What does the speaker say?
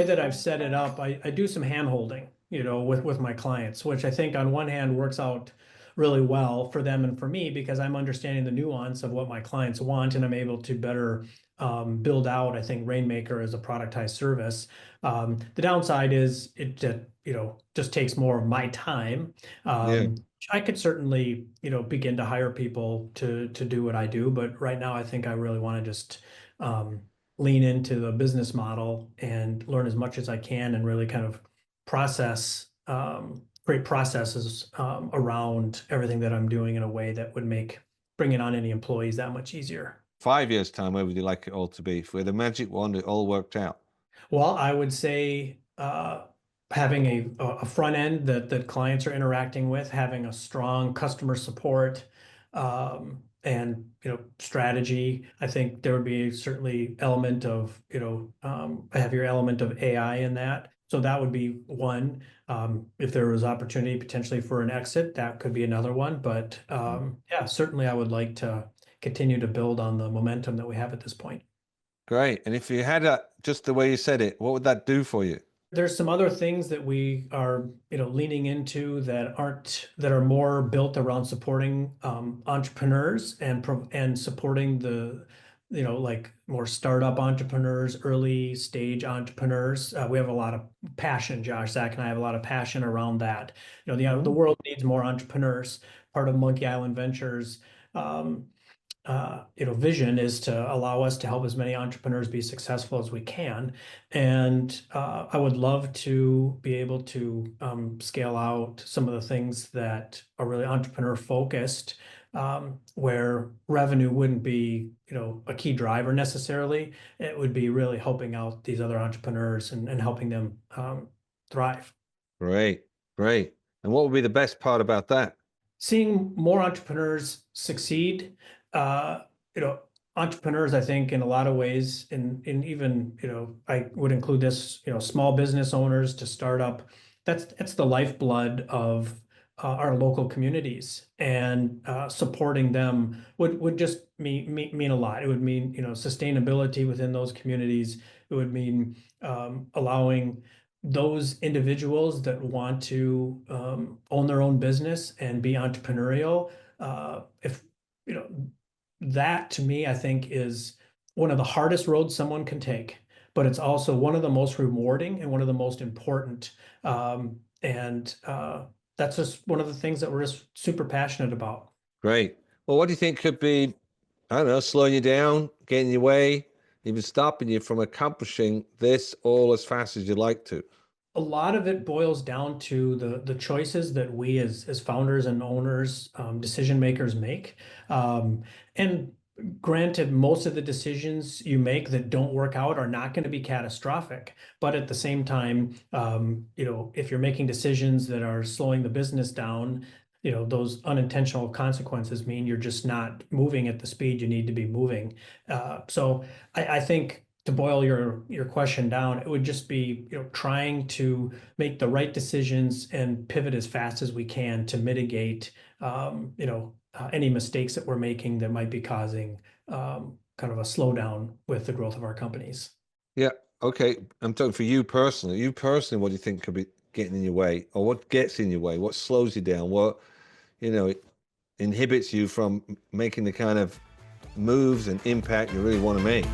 that I've set it up, I do some hand holding, with my clients, which I think on one hand works out really well for them and for me because I'm understanding the nuance of what my clients want and I'm able to better build out, I think, Rainmaker as a productized service. The downside is it just takes more of my time. Yeah. I could certainly, begin to hire people to do what I do, but right now I think I really want to just lean into the business model and learn as much as I can and really kind of create processes around everything that I'm doing in a way that would make bringing on any employees that much easier. 5 years' time, where would you like it all to be? If we had a magic wand, it all worked out. Well, I would say having a front end that clients are interacting with, having a strong customer support, and strategy. I think there would be certainly element of a heavier element of AI in that. So that would be one. If there was opportunity potentially for an exit, that could be another one. But yeah, certainly I would like to continue to build on the momentum that we have at this point. Great. And if you had just the way you said it, what would that do for you? There's some other things that we are, leaning into that are more built around supporting entrepreneurs and supporting the, like more startup entrepreneurs, early stage entrepreneurs. We have a lot of passion, Josh, Zach, and I have a lot of passion around that. The Mm. world needs more entrepreneurs. Part of Monkey Island Ventures. Um, Vision is to allow us to help as many entrepreneurs be successful as we can. And I would love to be able to scale out some of the things that are really entrepreneur focused, where revenue wouldn't be, a key driver necessarily. It would be really helping out these other entrepreneurs and helping them thrive. Great. Great. And what would be the best part about that? Seeing more entrepreneurs succeed, uh, you know, entrepreneurs, I think in a lot of ways, in even, I would include this, small business owners to startup, that's the lifeblood of our local communities and supporting them would just mean a lot. It would mean, sustainability within those communities. It would mean allowing those individuals that want to own their own business and be entrepreneurial, if you know that to me, I think is one of the hardest roads someone can take, but it's also one of the most rewarding and one of the most important. And That's just one of the things that we're just super passionate about. Great. Well, what do you think could be, I don't know, slowing you down, getting in your way, even stopping you from accomplishing this all as fast as you'd like to? A lot of it boils down to the choices that we as founders and owners, decision makers make. And granted, most of the decisions you make that don't work out are not going to be catastrophic. But at the same time, if you're making decisions that are slowing the business down, those unintentional consequences mean you're just not moving at the speed you need to be moving. So I think to boil your question down, it would just be, trying to make the right decisions and pivot as fast as we can to mitigate, any mistakes that we're making that might be causing kind of a slowdown with the growth of our companies. Yeah. Okay. I'm talking for you personally. You personally, what do you think could be getting in your way, or what gets in your way? What slows you down? What, it inhibits you from making the kind of moves and impact you really want to make?